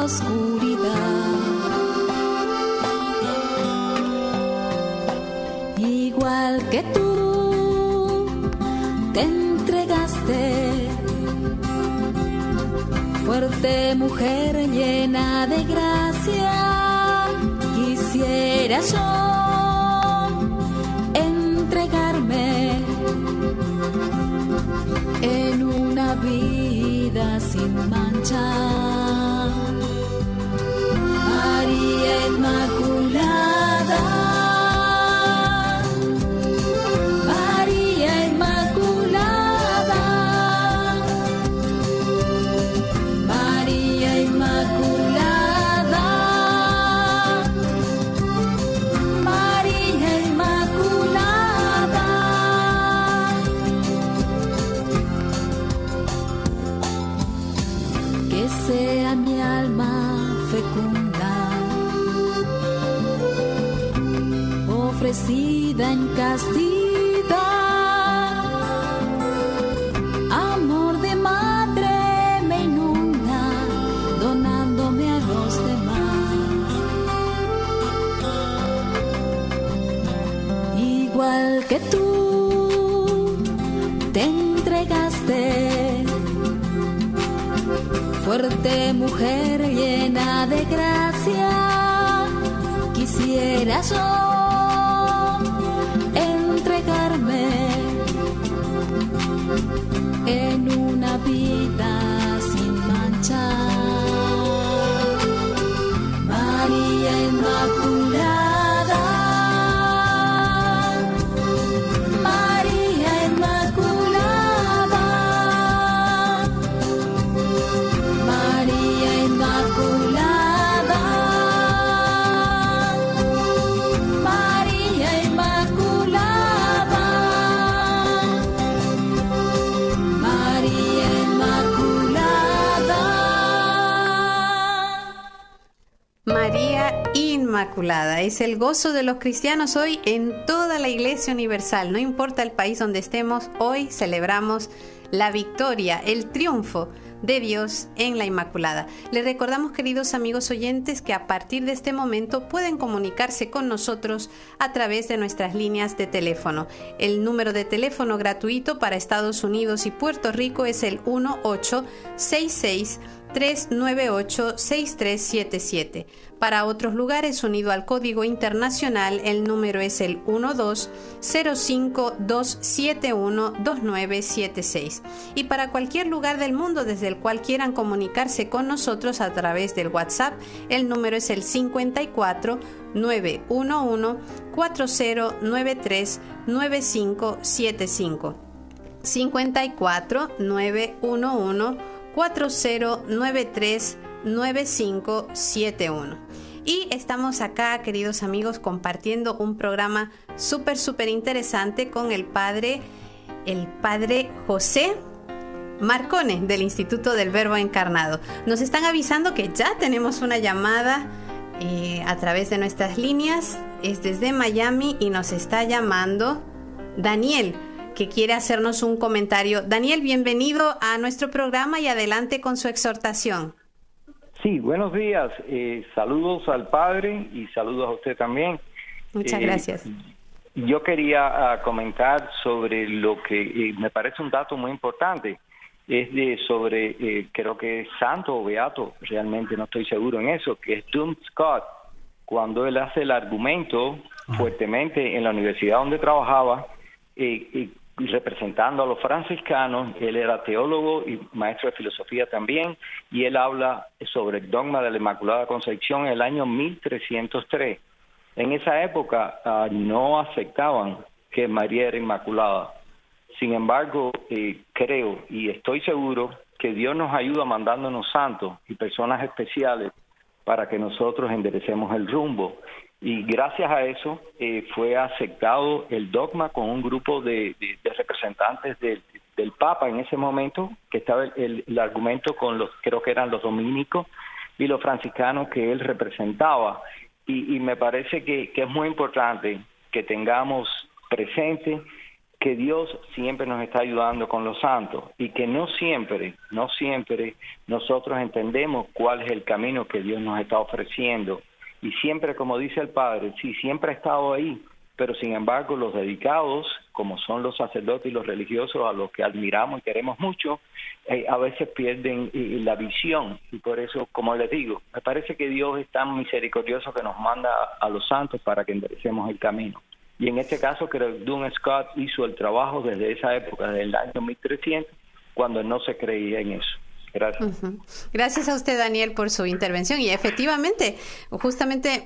S4: oscuridad. Igual que tú te entregaste, fuerte mujer llena de gracia, quisiera yo entregarme en una vida sin mancha. María Inmaculada, María Inmaculada, María Inmaculada, María Inmaculada. Que sea mi alma fecunda, ofrecida en castidad, amor de madre me inunda, donándome a los demás. Igual que tú te entregaste, fuerte mujer llena de gracia, quisiera yo entregarme en una vida sin mancha. María Inmaculada, María Inmaculada, María Inmaculada, María Inmaculada, María Inmaculada.
S2: María Inmaculada es el gozo de los cristianos hoy en toda la Iglesia Universal. No importa el país donde estemos, hoy celebramos la victoria, el triunfo de Dios en la Inmaculada. Les recordamos, queridos amigos oyentes, que a partir de este momento pueden comunicarse con nosotros a través de nuestras líneas de teléfono. El número de teléfono gratuito para Estados Unidos y Puerto Rico es el 1866-398-6377. Para otros lugares, unido al código internacional, el número es el 1205-271-2976. Y para cualquier lugar del mundo desde el cual quieran comunicarse con nosotros a través del WhatsApp, el número es el 54-911-4093-9575. 54-911-4093-9571. Y estamos acá, queridos amigos, compartiendo un programa súper interesante con el padre José Marcone del Instituto del Verbo Encarnado. Nos están avisando que ya tenemos una llamada a través de nuestras líneas. Es desde Miami y nos está llamando Daniel, que quiere hacernos un comentario. Daniel, bienvenido a nuestro programa y adelante con su exhortación.
S5: Sí, buenos días. Saludos al padre y saludos a usted también.
S2: Muchas gracias.
S5: Yo quería comentar sobre lo que me parece un dato muy importante. Es sobre, creo que es santo o beato, realmente no estoy seguro en eso, que es Duns Scott, cuando él hace el argumento fuertemente en la universidad donde trabajaba, representando a los franciscanos. Él era teólogo y maestro de filosofía también, y él habla sobre el dogma de la Inmaculada Concepción en el año 1303. En esa época no aceptaban que María era inmaculada. Sin embargo, creo y estoy seguro que Dios nos ayuda mandándonos santos y personas especiales para que nosotros enderecemos el rumbo. Y gracias a eso fue aceptado el dogma con un grupo de representantes del Papa en ese momento, que estaba el argumento con los, creo que eran los dominicos y los franciscanos que él representaba. Y me parece que es muy importante que tengamos presente que Dios siempre nos está ayudando con los santos y que no siempre nosotros entendemos cuál es el camino que Dios nos está ofreciendo. Y siempre, como dice el Padre, sí, siempre ha estado ahí, pero sin embargo los dedicados, como son los sacerdotes y los religiosos, a los que admiramos y queremos mucho, a veces pierden la visión. Y por eso, como les digo, me parece que Dios es tan misericordioso que nos manda a los santos para que enderecemos el camino. Y en este caso creo que Duns Scott hizo el trabajo desde esa época, desde el año 1300, cuando no se creía en eso. Gracias.
S2: Uh-huh. Gracias a usted, Daniel, por su intervención. Y efectivamente, justamente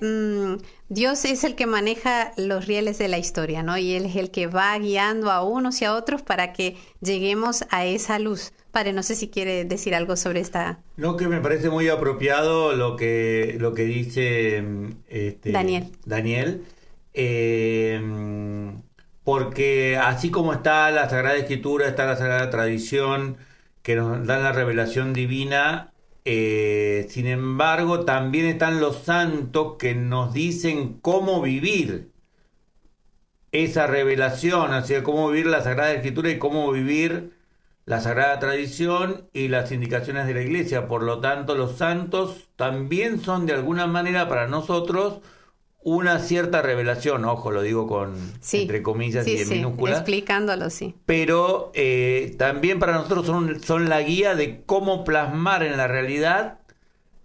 S2: Dios es el que maneja los rieles de la historia, ¿no? Y Él es el que va guiando a unos y a otros para que lleguemos a esa luz. Padre, no sé si quiere decir algo sobre esta...
S3: No, que me parece muy apropiado lo que dice Daniel. Porque así como está la Sagrada Escritura, está la Sagrada Tradición, que nos dan la revelación divina, sin embargo también están los santos que nos dicen cómo vivir esa revelación, o sea, cómo vivir la Sagrada Escritura y cómo vivir la Sagrada Tradición y las indicaciones de la Iglesia. Por lo tanto, los santos también son de alguna manera para nosotros una cierta revelación, ojo, lo digo con entre comillas y en minúsculas.
S2: Explicándolo, sí.
S3: Pero también para nosotros son la guía de cómo plasmar en la realidad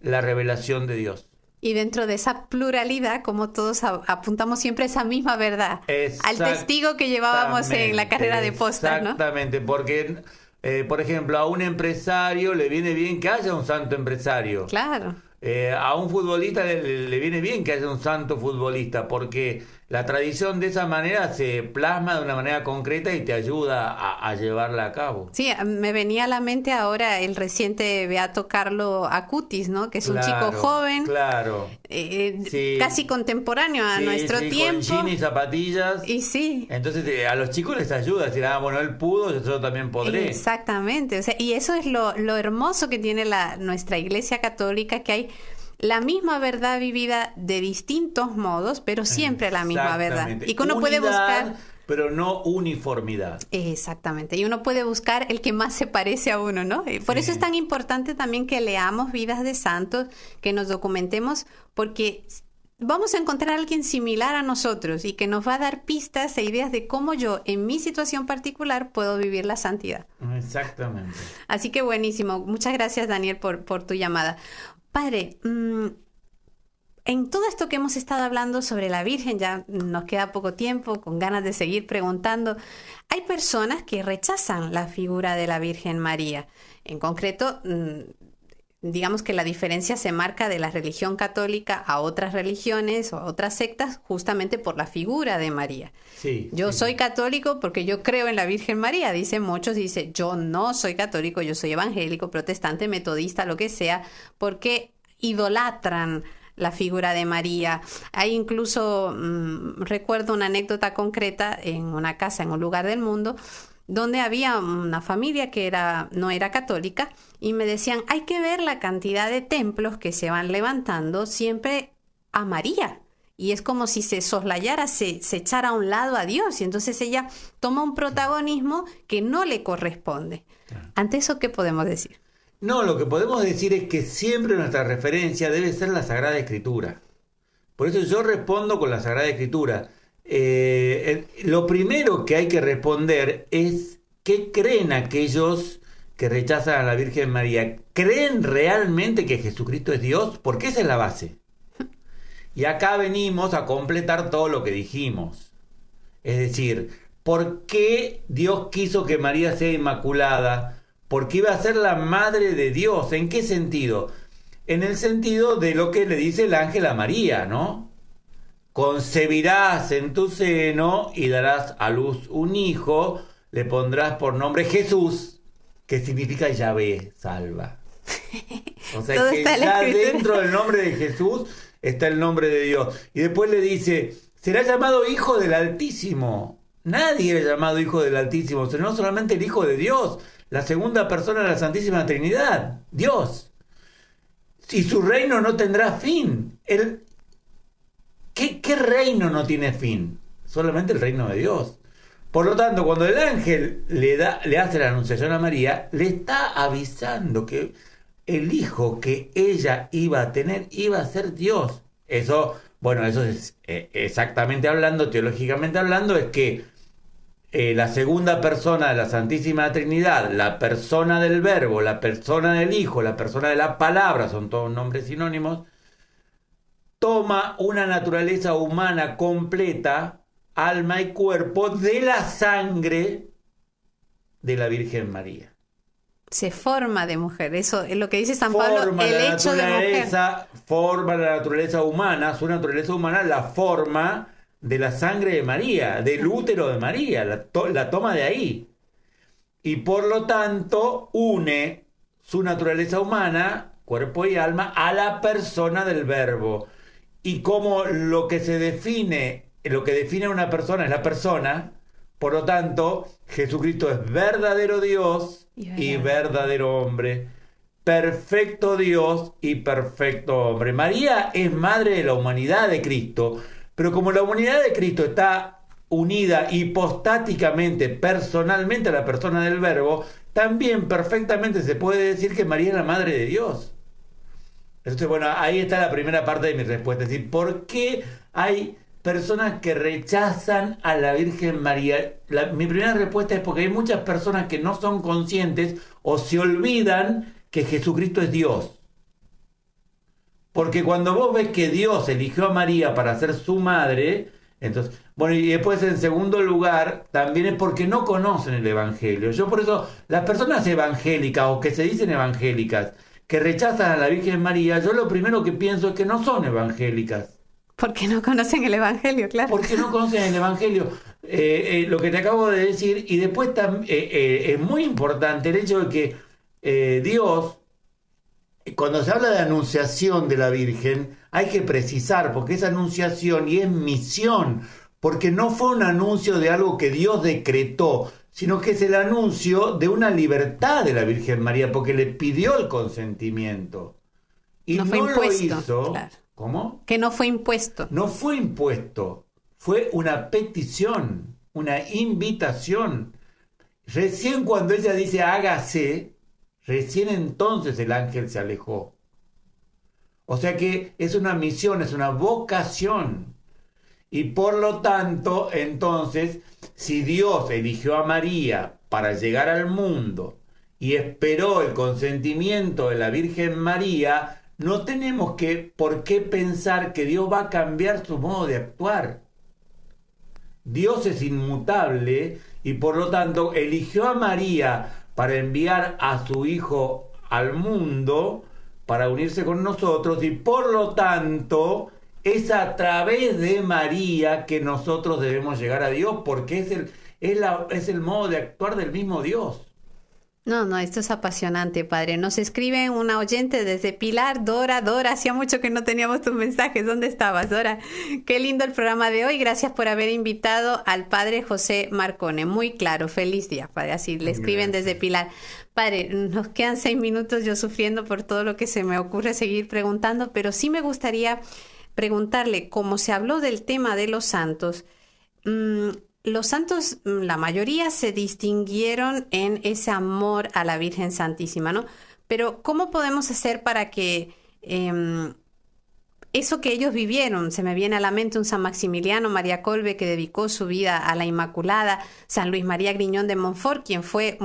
S3: la revelación de Dios.
S2: Y dentro de esa pluralidad, como todos apuntamos siempre a esa misma verdad, al testigo que llevábamos en la carrera de postas, ¿no?
S3: Exactamente, porque, por ejemplo, a un empresario le viene bien que haya un santo empresario.
S2: Claro.
S3: A un futbolista le viene bien que haya un santo futbolista, porque la tradición de esa manera se plasma de una manera concreta y te ayuda a llevarla a cabo.
S2: Sí, me venía a la mente ahora el reciente beato Carlo Acutis, ¿no? Que es un chico joven, casi contemporáneo a nuestro tiempo.
S3: Con jean y zapatillas.
S2: Y sí.
S3: Entonces a los chicos les ayuda a decir, bueno, él pudo, yo también podré.
S2: Exactamente, o sea, y eso es lo hermoso que tiene nuestra Iglesia Católica, que hay la misma verdad vivida de distintos modos, pero siempre la misma verdad. Y que uno puede buscar,
S3: pero no uniformidad.
S2: Exactamente. Y uno puede buscar el que más se parece a uno, ¿no? Por eso es tan importante también que leamos vidas de santos, que nos documentemos, porque vamos a encontrar a alguien similar a nosotros y que nos va a dar pistas e ideas de cómo yo, en mi situación particular, puedo vivir la santidad.
S3: Exactamente.
S2: Así que buenísimo. Muchas gracias, Daniel, por tu llamada. Padre, en todo esto que hemos estado hablando sobre la Virgen, ya nos queda poco tiempo, con ganas de seguir preguntando, hay personas que rechazan la figura de la Virgen María. En concreto, digamos que la diferencia se marca de la religión católica a otras religiones o a otras sectas justamente por la figura de María. Yo soy católico porque yo creo en la Virgen María, dicen muchos, dice yo no soy católico, yo soy evangélico, protestante, metodista, lo que sea, porque idolatran la figura de María. Hay incluso, recuerdo una anécdota concreta en una casa en un lugar del mundo, donde había una familia que no era católica y me decían, hay que ver la cantidad de templos que se van levantando siempre a María. Y es como si se soslayara, se echara a un lado a Dios. Y entonces ella toma un protagonismo que no le corresponde. ¿Ante eso qué podemos decir?
S3: No, lo que podemos decir es que siempre nuestra referencia debe ser la Sagrada Escritura. Por eso yo respondo con la Sagrada Escritura. Lo primero que hay que responder es ¿qué creen aquellos que rechazan a la Virgen María? ¿Creen realmente que Jesucristo es Dios? Porque esa es la base. Y acá venimos a completar todo lo que dijimos. Es decir, ¿por qué Dios quiso que María sea inmaculada? Porque iba a ser la madre de Dios. ¿En qué sentido? En el sentido de lo que le dice el ángel a María, ¿no? Concebirás en tu seno y darás a luz un hijo, le pondrás por nombre Jesús, que significa Yahvé, salva. O sea que ya dentro del nombre de Jesús está el nombre de Dios. Y después le dice, será llamado Hijo del Altísimo. Nadie era llamado Hijo del Altísimo, sino solamente el Hijo de Dios, la segunda persona de la Santísima Trinidad, Dios. Y su reino no tendrá fin. ¿Qué reino no tiene fin? Solamente el reino de Dios. Por lo tanto, cuando el ángel le hace la anunciación a María, le está avisando que el hijo que ella iba a tener iba a ser Dios. Eso es exactamente hablando, teológicamente hablando, es que la segunda persona de la Santísima Trinidad, la persona del Verbo, la persona del Hijo, la persona de la Palabra, son todos nombres sinónimos, toma una naturaleza humana completa, alma y cuerpo, de la sangre de la Virgen María.
S2: Se forma de mujer, eso es lo que dice San Pablo, el hecho de mujer.
S3: Forma la naturaleza humana, su naturaleza humana la forma de la sangre de María, del útero de María, la toma de ahí. Y por lo tanto une su naturaleza humana, cuerpo y alma, a la persona del Verbo. Y como lo que define a una persona es la persona, por lo tanto, Jesucristo es verdadero Dios y verdadero hombre, perfecto Dios y perfecto hombre. María es madre de la humanidad de Cristo, pero como la humanidad de Cristo está unida hipostáticamente, personalmente a la persona del Verbo, también perfectamente se puede decir que María es la madre de Dios. Entonces, ahí está la primera parte de mi respuesta. Es decir, ¿por qué hay personas que rechazan a la Virgen María? Mi primera respuesta es porque hay muchas personas que no son conscientes o se olvidan que Jesucristo es Dios. Porque cuando vos ves que Dios eligió a María para ser su madre, entonces, y después en segundo lugar, también es porque no conocen el Evangelio. Yo por eso, las personas evangélicas o que se dicen evangélicas, que rechazan a la Virgen María, yo lo primero que pienso es que no son evangélicas.
S2: Porque no conocen el Evangelio, claro.
S3: Porque no conocen el Evangelio. Lo que te acabo de decir, y después es muy importante el hecho de que Dios, cuando se habla de anunciación de la Virgen, hay que precisar, porque es anunciación y es misión, porque no fue un anuncio de algo que Dios decretó, sino que es el anuncio de una libertad de la Virgen María, porque le pidió el consentimiento. Y no lo hizo.
S2: Claro.
S3: ¿Cómo?
S2: Que no fue impuesto.
S3: No fue impuesto, fue una petición, una invitación. Recién cuando ella dice hágase, recién entonces el ángel se alejó. O sea que es una misión, es una vocación. Y por lo tanto, entonces, si Dios eligió a María para llegar al mundo y esperó el consentimiento de la Virgen María, no tenemos por qué pensar que Dios va a cambiar su modo de actuar. Dios es inmutable y por lo tanto eligió a María para enviar a su Hijo al mundo, para unirse con nosotros, y por lo tanto es a través de María que nosotros debemos llegar a Dios, porque es el modo de actuar del mismo Dios.
S2: No, esto es apasionante, padre. Nos escribe una oyente desde Pilar, Dora, hacía mucho que no teníamos tus mensajes. ¿Dónde estabas, Dora? Qué lindo el programa de hoy. Gracias por haber invitado al padre José Marcone. Muy claro, feliz día, padre. Así le escriben desde Pilar. Padre, nos quedan 6 minutos, yo sufriendo por todo lo que se me ocurre seguir preguntando, pero sí me gustaría preguntarle, como se habló del tema de los santos, los santos, la mayoría se distinguieron en ese amor a la Virgen Santísima, ¿no? Pero ¿cómo podemos hacer para que eso que ellos vivieron, se me viene a la mente un San Maximiliano María Kolbe que dedicó su vida a la Inmaculada, San Luis María Griñón de Montfort, quien fue,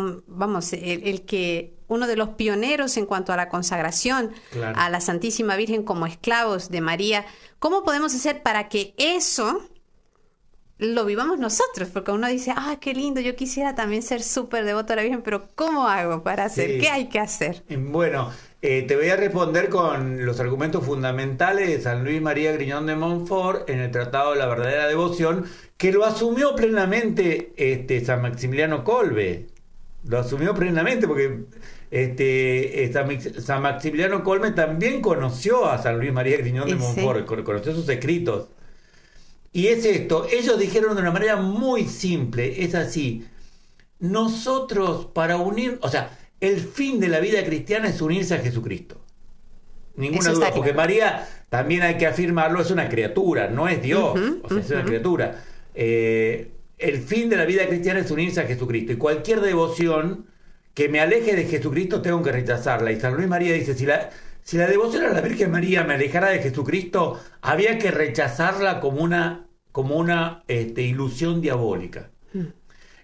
S2: uno de los pioneros en cuanto a la consagración a la Santísima Virgen como esclavos de María? ¿Cómo podemos hacer para que eso lo vivamos nosotros? Porque uno dice, qué lindo, yo quisiera también ser súper devoto a la Virgen, pero ¿cómo hago para hacer? Sí. ¿Qué hay que hacer?
S3: Bueno, te voy a responder con los argumentos fundamentales de San Luis María Griñón de Montfort en el Tratado de la Verdadera Devoción, que lo asumió plenamente San Maximiliano Kolbe. Lo asumió plenamente porque San Maximiliano Kolbe también conoció a San Luis María Griñón de Montfort, conoció sus escritos. Y es esto, ellos dijeron de una manera muy simple, es así: nosotros para unir, el fin de la vida cristiana es unirse a Jesucristo. Ninguna duda, porque María, también hay que afirmarlo, es una criatura, no es Dios, es una criatura. el fin de la vida cristiana es unirse a Jesucristo. Y cualquier devoción que me aleje de Jesucristo tengo que rechazarla. Y San Luis María dice, si la devoción a la Virgen María me alejara de Jesucristo, había que rechazarla como una ilusión diabólica.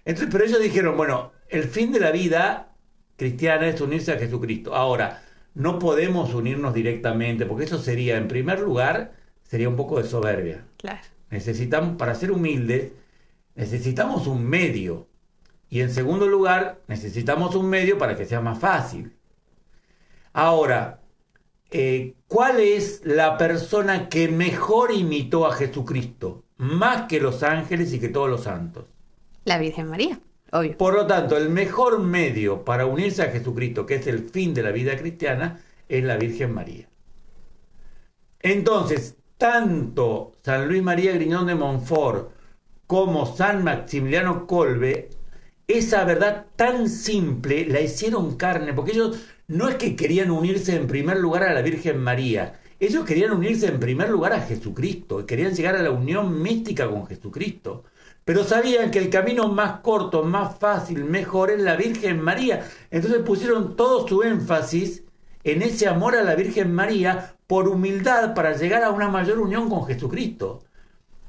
S3: Entonces, pero ellos dijeron, bueno, el fin de la vida cristiana es unirse a Jesucristo. Ahora, no podemos unirnos directamente, porque eso sería, en primer lugar, sería un poco de soberbia.
S2: Claro.
S3: Necesitamos, para ser humildes, necesitamos un medio. Y en segundo lugar, necesitamos un medio para que sea más fácil. Ahora, ¿cuál es la persona que mejor imitó a Jesucristo? Más que los ángeles y que todos los santos.
S2: La Virgen María, obvio.
S3: Por lo tanto, el mejor medio para unirse a Jesucristo, que es el fin de la vida cristiana, es la Virgen María. Entonces, tanto San Luis María Griñón de Montfort como San Maximiliano Kolbe, esa verdad tan simple la hicieron carne, porque ellos no es que querían unirse en primer lugar a la Virgen María, ellos querían unirse en primer lugar a Jesucristo, querían llegar a la unión mística con Jesucristo, pero sabían que el camino más corto, más fácil, mejor es la Virgen María. Entonces pusieron todo su énfasis en ese amor a la Virgen María por humildad para llegar a una mayor unión con Jesucristo.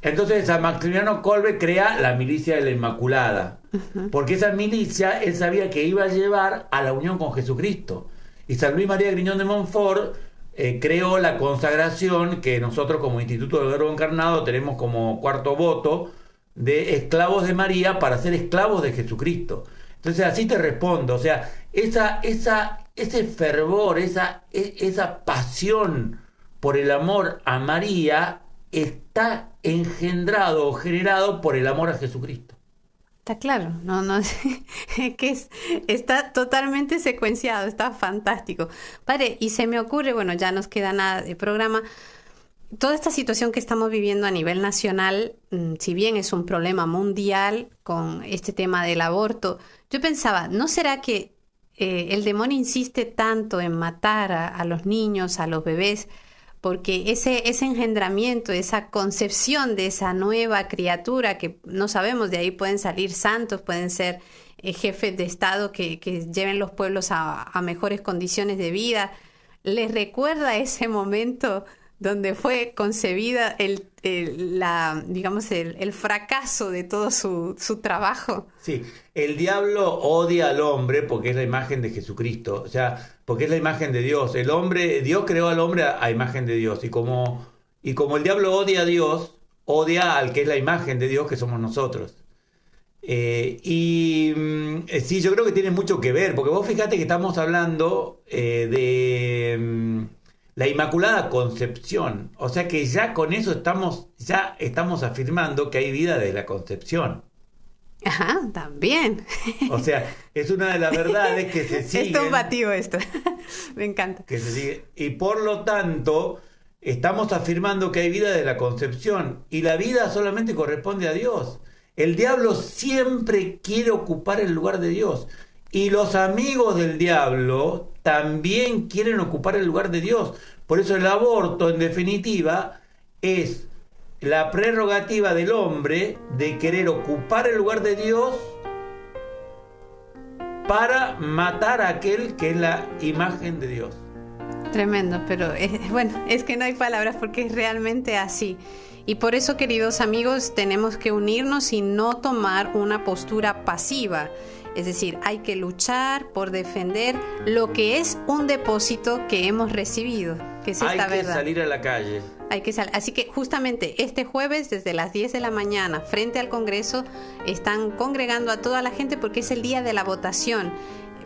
S3: Entonces San Maximiliano Kolbe crea la milicia de la Inmaculada, porque esa milicia él sabía que iba a llevar a la unión con Jesucristo. Y San Luis María Griñón de Montfort creó la consagración que nosotros como Instituto del Verbo Encarnado tenemos como cuarto voto de esclavos de María para ser esclavos de Jesucristo. Entonces así te respondo, o sea, ese fervor, esa pasión por el amor a María está engendrado o generado por el amor a Jesucristo.
S2: Está claro, no que está totalmente secuenciado, está fantástico. Padre, y se me ocurre, bueno, ya nos queda nada de programa, toda esta situación que estamos viviendo a nivel nacional, si bien es un problema mundial con este tema del aborto, yo pensaba, ¿no será que el demonio insiste tanto en matar a los niños, a los bebés? Porque ese engendramiento, esa concepción de esa nueva criatura, que no sabemos, de ahí pueden salir santos, pueden ser jefes de Estado que lleven los pueblos a mejores condiciones de vida, les recuerda ese momento donde fue concebida el fracaso de todo su trabajo.
S3: Sí, el diablo odia al hombre porque es la imagen de Jesucristo, o sea, porque es la imagen de Dios. Dios creó al hombre a imagen de Dios, y como el diablo odia a Dios, odia al que es la imagen de Dios, que somos nosotros. Sí, yo creo que tiene mucho que ver, porque vos fíjate que estamos hablando de la Inmaculada Concepción, o sea que ya con eso estamos afirmando que hay vida de la concepción.
S2: Ajá, también.
S3: O sea, es una de las verdades que se siguen.
S2: Es combativo esto. Me encanta.
S3: Que se sigue. Y por lo tanto, estamos afirmando que hay vida de la concepción. Y la vida solamente corresponde a Dios. El diablo siempre quiere ocupar el lugar de Dios. Y los amigos del diablo también quieren ocupar el lugar de Dios. Por eso el aborto, en definitiva, es la prerrogativa del hombre de querer ocupar el lugar de Dios para matar a aquel que es la imagen de Dios.
S2: Tremendo, pero es que no hay palabras porque es realmente así. Y por eso, queridos amigos, tenemos que unirnos y no tomar una postura pasiva. Es decir, hay que luchar por defender lo que es un depósito que hemos recibido, que es esta verdad.
S3: Hay que salir a la calle.
S2: Así que justamente este jueves, desde las 10 de la mañana, frente al Congreso, están congregando a toda la gente porque es el día de la votación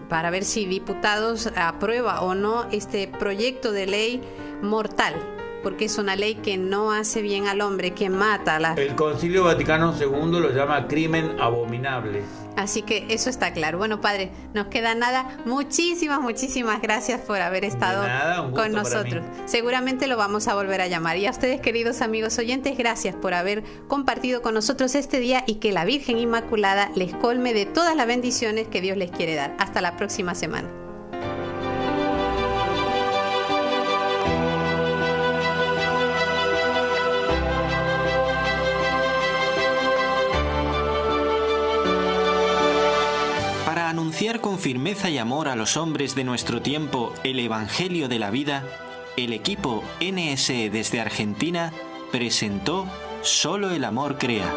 S2: para ver si diputados aprueba o no este proyecto de ley mortal, porque es una ley que no hace bien al hombre, que mata a la... El
S3: Concilio Vaticano II lo llama crimen abominable.
S2: Así que eso está claro. Bueno, padre, nos queda nada. Muchísimas gracias por haber estado con nosotros. Seguramente lo vamos a volver a llamar. Y a ustedes, queridos amigos oyentes, gracias por haber compartido con nosotros este día y que la Virgen Inmaculada les colme de todas las bendiciones que Dios les quiere dar. Hasta la próxima semana.
S1: anunciar con firmeza y amor a los hombres de nuestro tiempo el Evangelio de la vida, el equipo NSE desde Argentina presentó Solo el amor crea.